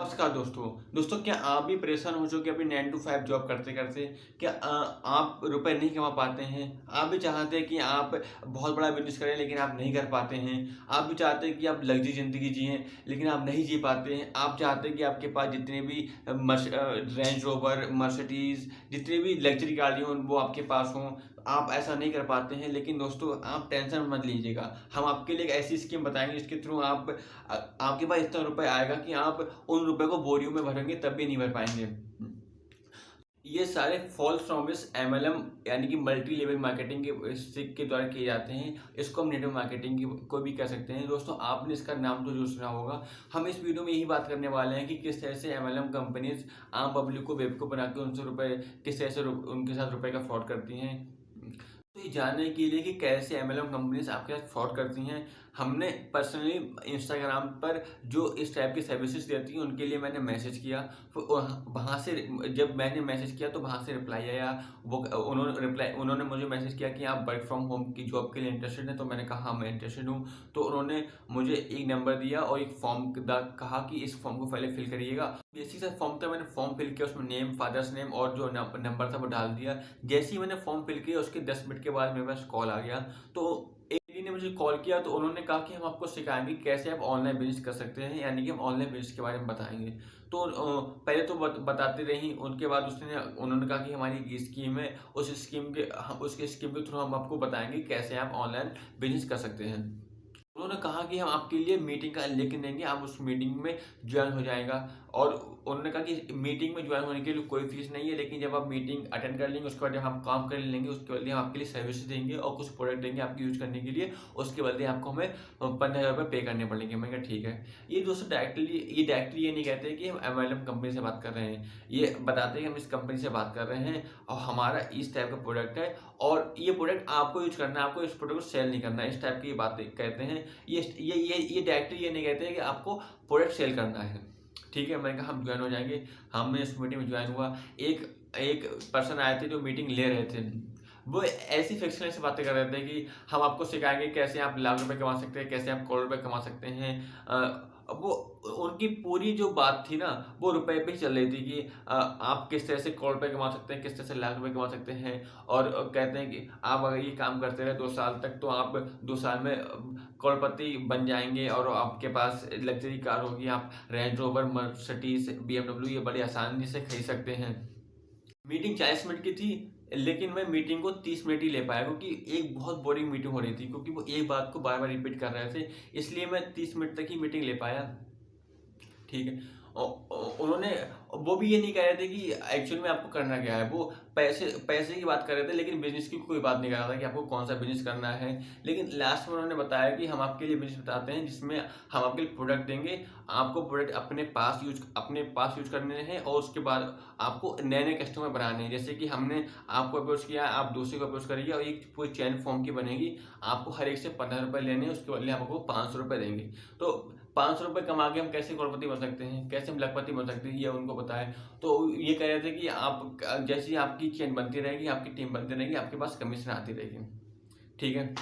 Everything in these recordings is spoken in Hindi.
नमस्कार दोस्तों क्या आप भी परेशान हो चुके हैं अपनी 9 टू 5 जॉब करते करते? क्या आप रुपए नहीं कमा पाते हैं? आप भी चाहते हैं कि आप बहुत बड़ा बिजनेस करें लेकिन आप नहीं कर पाते हैं। आप भी चाहते हैं कि आप लग्जरी ज़िंदगी जिएं लेकिन आप नहीं जी पाते हैं। आप चाहते हैं कि आपके पास जितने भी रेंज रोवर, मर्सिडीज जितनी भी लग्जरी गाड़ी हों वो आपके पास हों। आप ऐसा नहीं कर पाते हैं, लेकिन दोस्तों आप टेंशन मत लीजिएगा। हम आपके लिए एक ऐसी स्कीम बताएंगे जिसके थ्रू आपके पास इतना रुपए आएगा कि आप उन रुपए को बोरियों में भरेंगे तब भी नहीं भर पाएंगे। ये सारे फॉल्स प्रॉमिस एमएलएम यानी कि मल्टी लेवल मार्केटिंग के द्वारा किए जाते हैं। इसको हम नेटवर्क मार्केटिंग को भी कह सकते हैं। दोस्तों आपने इसका नाम तो जरूर सुना होगा। हम इस वीडियो में यही बात करने वाले हैं कि किस तरह से एमएलएम कंपनीज आम पब्लिक को बेवकूफ़ बना के उनसे रुपए किस तरह से उनके साथ रुपए का फ्रॉड करती हैं। तो ये जानने के लिए कि कैसे एमएलएम कंपनीज आपके साथ फ्रॉड करती हैं, हमने पर्सनली इंस्टाग्राम पर जो इस टाइप की सर्विसेज देती हैं उनके लिए मैंने मैसेज किया। फिर वहाँ से जब मैंने मैसेज किया तो वहाँ से रिप्लाई आया। वो उन्होंने मुझे मैसेज किया कि आप वर्क फ्रॉम होम की जॉब के लिए इंटरेस्टेड हैं, तो मैंने कहा हाँ मैं इंटरेस्टेड हूँ। तो उन्होंने मुझे एक नंबर दिया और एक फॉर्म कहा कि इस फॉर्म को पहले फिल करिएगा। बेसिक सा फॉर्म था, मैंने फॉर्म फिल किया, उसमें नेम, फादर्स नेम और जो नंबर था वो डाल दिया। जैसे ही मैंने फॉर्म फिल किया उसके 10 मिनट के बाद मेरे पास कॉल आ गया। तो एक लड़की ने मुझे कॉल किया, तो उन्होंने कहा कि हम आपको सिखाएंगे कैसे आप ऑनलाइन बिजनेस कर सकते हैं, यानी कि हम ऑनलाइन बिजनेस के बारे में बताएंगे। तो पहले तो बताते रही, उनके बाद उन्होंने कहा कि हमारी स्कीम है, उसके स्कीम के थ्रू हम आपको बताएंगे कैसे आप ऑनलाइन बिजनेस कर सकते हैं। उन्होंने कहा कि हम आपके लिए मीटिंग का लिंक देंगे, आप उस मीटिंग में ज्वाइन हो जाएगा। और उन्होंने कहा कि मीटिंग में ज्वाइन होने के लिए कोई फीस नहीं है, लेकिन जब आप मीटिंग अटेंड कर लेंगे उसके बाद जब हम काम कर लेंगे उसके बदले हम आपके लिए सर्विस देंगे और कुछ प्रोडक्ट देंगे आपके यूज करने के लिए। उसके बदले आपको हमें 15,000 रुपये पे करने पड़ेंगे। मैं कहा ठीक है। ये दोस्तों डायरेक्टली ये नहीं कहते कि हम एमएलएम कंपनी से बात कर रहे हैं, ये बताते हैं कि हम इस कंपनी से बात कर रहे हैं और हमारा इस टाइप का प्रोडक्ट है और ये प्रोडक्ट आपको यूज करना है, आपको इस प्रोडक्ट को सेल नहीं करना है। इस टाइप की बातें कहते हैं। ये डायरेक्टली ये नहीं कहते हैं कि आपको प्रोडक्ट सेल करना है। ठीक है, मैंने कहा हम ज्वाइन हो जाएंगे। हमने इस मीटिंग में ज्वाइन हुआ। एक एक पर्सन आए थे जो मीटिंग ले रहे थे। वो ऐसी फिक्शनल से बातें कर रहे थे कि हम आपको सिखाएंगे कैसे आप लाख रुपए कमा सकते हैं, कैसे आप करोड़ रुपए कमा सकते हैं। वो उनकी पूरी जो बात थी ना वो रुपए पे ही चल रही थी कि आप किस तरह से करोड़ रुपए कमा सकते हैं, किस तरह से लाख रुपए कमा सकते हैं। और कहते हैं कि आप अगर ये काम करते रहे 2 साल तक तो आप 2 साल में करोड़पति बन जाएंगे और आपके पास लग्जरी कार होगी, आप रेंज रोवर, मर्सिडीज, बीएमडब्ल्यू ये बड़ी आसानी से खरीद सकते हैं। मीटिंग 40 मिनट की थी, लेकिन मैं मीटिंग को 30 मिनट ही ले पाया क्योंकि एक बहुत बोरिंग मीटिंग हो रही थी, क्योंकि वो एक बात को बार बार रिपीट कर रहे थे। इसलिए मैं 30 मिनट तक ही मीटिंग ले पाया। ठीक है। उन्होंने वो भी ये नहीं कह रहे थे कि एक्चुअल में आपको करना क्या है। वो पैसे पैसे की बात कर रहे थे, लेकिन बिजनेस की कोई बात नहीं कर रहा था कि आपको कौन सा बिजनेस करना है। लेकिन लास्ट में उन्होंने बताया कि हम आपके लिए बिजनेस बताते हैं जिसमें हम आपके लिए प्रोडक्ट देंगे। आपको प्रोडक्ट अपने पास यूज करने हैं और उसके बाद आपको नए नए कस्टमर बनाने हैं। जैसे कि हमने आपको अप्रोच किया, आप दूसरे को अप्रोच करिए और एक पूरी चैन फॉर्म की बनेगी। आपको हर एक से 15 रुपये लेने हैं, उसके बदले आपको 500 रुपये देंगे। तो 500 रुपये कमा के हम कैसे करोड़पति बन सकते हैं, कैसे हम लखपति बन सकते हैं, ये उनको बताया। तो ये कह रहे थे कि आप जैसे ही आपकी चेन बनती रहेगी, आपकी टीम बनती रहेगी, आपके पास कमीशन आती रहेगी। ठीक है।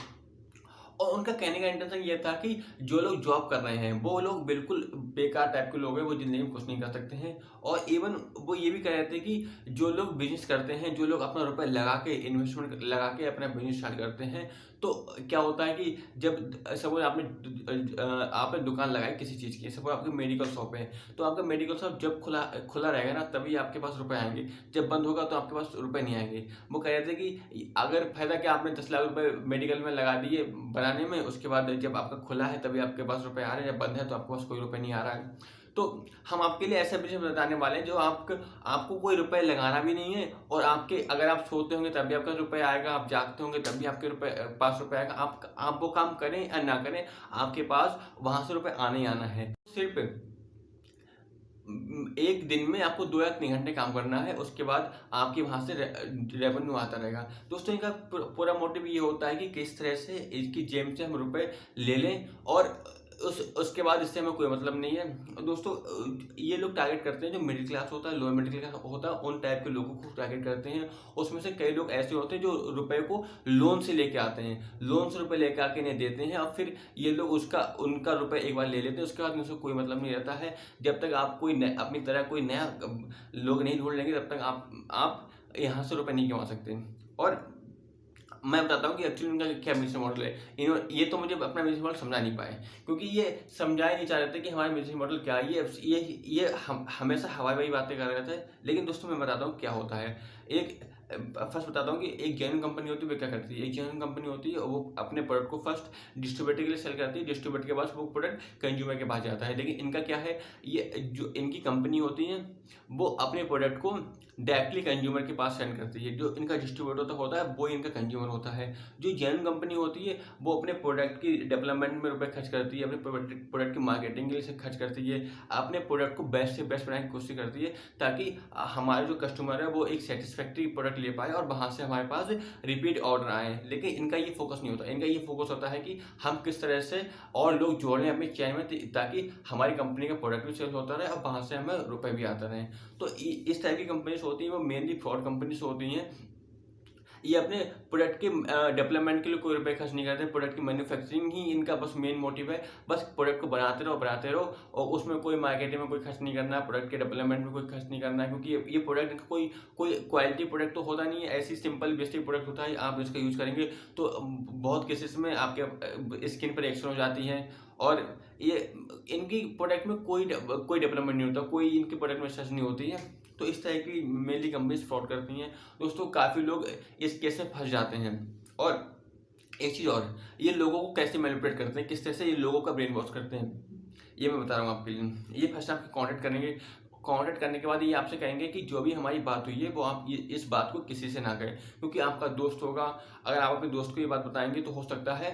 और उनका कहने का इंटेंशन ये था कि जो लोग जॉब कर रहे हैं वो लोग बिल्कुल बेकार टाइप के लोग हैं, वो जिंदगी में कुछ नहीं कर सकते हैं। और इवन वो ये भी कह रहे थे कि जो लोग बिजनेस करते हैं, जो लोग अपना रुपए लगा के, इन्वेस्टमेंट लगा के अपना बिजनेस स्टार्ट करते हैं, तो क्या होता है कि जब सपोज आपने दुकान लगाई किसी चीज़ की, सपोज आपकी मेडिकल शॉप है, तो आपका मेडिकल शॉप जब खुला खुला रहेगा ना तभी आपके पास रुपए आएंगे। जब बंद होगा तो आपके पास रुपए नहीं आएंगे। वो कह रहे थे कि अगर फायदा क्या, आपने 10 लाख रुपए मेडिकल में लगा दिए बनाने में, उसके बाद जब आपका खुला है तभी आपके पास रुपए आ रहे हैं, जब बंद है तो आपके पास कोई रुपए नहीं आ रहा है। तो हम आपके लिए ऐसा बिजनेस बताने वाले हैं जो आपको कोई रुपए लगाना भी नहीं है और आपके अगर आप सोते होंगे तभी आपका रुपए आएगा, आप जागते होंगे तभी आपके पास रुपए आएगा। आप वो काम करें या ना करें, आपके पास वहां से रुपए आने ही आना है। सिर्फ एक दिन में आपको 2 या 3 घंटे काम करना है, उसके बाद आपके वहां से रेवेन्यू आता रहेगा। दोस्तों इनका पूरा मोटिव ये होता है कि किस तरह से इसकी जेब से हम रुपए ले लें और उसके बाद इससे हमें कोई मतलब नहीं है दोस्तों। ये लोग टारगेट करते हैं जो मिडिल क्लास होता है, लोअर मिडिल क्लास होता है, उन टाइप के लोगों को टारगेट करते हैं। उसमें से कई लोग ऐसे होते हैं जो रुपए को लोन से लेके आते हैं, लोन से रुपए लेके आके इन्हें देते हैं, और फिर ये लोग उनका रुपए एक बार ले लेते हैं, उसके बाद उनसे कोई मतलब नहीं रहता है। जब तक आप अपनी तरह कोई नया लोग नहीं ढूंढ लेंगे, तब तक आप यहाँ से रुपए नहीं कमा सकते। और मैं बताता हूँ कि एक्चुअली उनका क्या बिजनेस मॉडल है। ये तो मुझे अपना बिजनेस मॉडल समझा नहीं पाए, क्योंकि ये समझा ही नहीं चाह रहे थे कि हमारा बिजनेस मॉडल क्या है। ये हमेशा हवाई बातें कर रहे थे। लेकिन दोस्तों मैं बताता हूँ क्या होता है। एक फर्स्ट बताता हूँ कि एक जेन्युइन कंपनी होती है वो क्या करती है। एक जेन्युइन कंपनी होती है वो अपने प्रोडक्ट को फर्स्ट डिस्ट्रीब्यूटर के लिए सेल करती है, डिस्ट्रीब्यूटर के पास वो प्रोडक्ट कंज्यूमर के पास जाता है। लेकिन इनका क्या है, ये जो इनकी कंपनी होती है वो अपने प्रोडक्ट को डायरेक्टली कंज्यूमर के पास सेंड करती है। जो इनका डिस्ट्रीब्यूटर होता है वो इनका कंज्यूमर होता है। जो जेन्युइन कंपनी होती है वो अपने प्रोडक्ट की डेवलपमेंट में रुपए खर्च करती है, अपने प्रोडक्ट की मार्केटिंग के लिए खर्च करती है, अपने प्रोडक्ट को बेस्ट से बेस्ट बनाने की कोशिश करती है, ताकि हमारे जो कस्टमर है वो एक सेटिस्फैक्ट्री प्रोडक्ट ले पाए और वहाँ से हमारे पास रिपीट ऑर्डर आए। लेकिन इनका ये फोकस नहीं होता। इनका ये फोकस होता है कि हम किस तरह से और लोग जोड़ लें अपनी चैन में, ताकि हमारी कंपनी का प्रोडक्ट भी सेल होता रहे और वहाँ से हमें रुपए भी आते रहें। तो इस टाइप की कंपनीज होती हैं वो मेनली फ्रॉड कंपनीज होती हैं। ये अपने प्रोडक्ट के डेवलपमेंट के लिए कोई रुपए खर्च नहीं करते। प्रोडक्ट की मैन्युफैक्चरिंग ही इनका बस मेन मोटिव है। बस प्रोडक्ट को बनाते रहो और उसमें कोई मार्केटिंग में कोई खर्च नहीं करना है, प्रोडक्ट के डेवलपमेंट में कोई खर्च नहीं करना है, क्योंकि ये प्रोडक्ट कोई कोई क्वालिटी प्रोडक्ट तो होता नहीं है, ऐसी सिंपल बेसिक प्रोडक्ट होता है। आप इसका यूज़ करेंगे तो बहुत केसेस में आपके स्किन पर रिएक्शन हो जाती है। और ये इनकी प्रोडक्ट में कोई डेवलपमेंट नहीं होता, कोई इनके प्रोडक्ट में रिसर्च नहीं होती है। तो इस तरह की मेनली कंपनीज फ्रॉड करती हैं दोस्तों। काफ़ी लोग इस केस में फंस जाते हैं। और एक चीज़ और, ये लोगों को कैसे मैनिपुलेट करते हैं, किस तरह से ये लोगों का ब्रेन वॉश करते हैं, ये मैं बता रहा हूँ आपके लिए। ये फर्स्ट आपके कॉन्टेक्ट करेंगे, कॉन्टेक्ट करने के बाद ये आपसे कहेंगे कि जो भी हमारी बात हुई है वो आप इस बात को किसी से ना करें, क्योंकि आपका दोस्त होगा। अगर आप अपने दोस्त को ये बात बताएंगे तो हो सकता है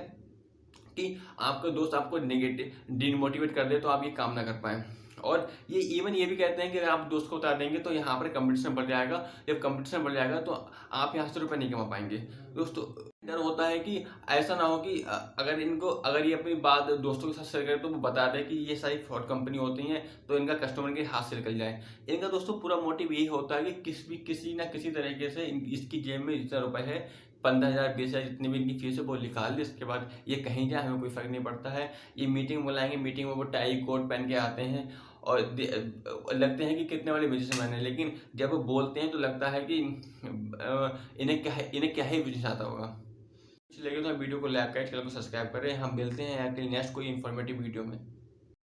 कि आपका दोस्त आपको नेगेटिव डिमोटिवेट कर दे, तो आप ये काम ना कर पाएँ। और ये इवन ये भी कहते हैं कि अगर आप दोस्त को उतार देंगे तो यहाँ पर कंपटीशन बढ़ जाएगा। जब कंपटीशन बढ़ जाएगा तो आप यहाँ से रुपये नहीं कमा पाएंगे। दोस्तों डर होता है कि ऐसा ना हो कि अगर ये अपनी बात दोस्तों के साथ शेयर करें तो वो बता दें कि ये सारी फ्रॉड कंपनी होती हैं, तो इनका कस्टमर के हाथ से निकल जाए। इनका दोस्तों पूरा मोटिव यही होता है कि किसी ना किसी तरीके से इसकी जेब में जितना रुपये है, 15,000 20,000 जितनी भी इनकी फीस है वो निकाल दे। इसके बाद ये कहीं जाए हमें कोई फ़र्क नहीं पड़ता है। ये मीटिंग बुलाएंगे, मीटिंग में वो टाई कोट पहन के आते हैं और लगते हैं कि कितने बड़े बिजनेसमैन हैं, लेकिन जब वो बोलते हैं तो लगता है कि इन्हें क्या ही बिजनेस आता होगा। इसलिए तो वीडियो को लाइक करें, चैनल को सब्सक्राइब करें। हम मिलते हैं अगले नेक्स्ट कोई इन्फॉर्मेटिव वीडियो में।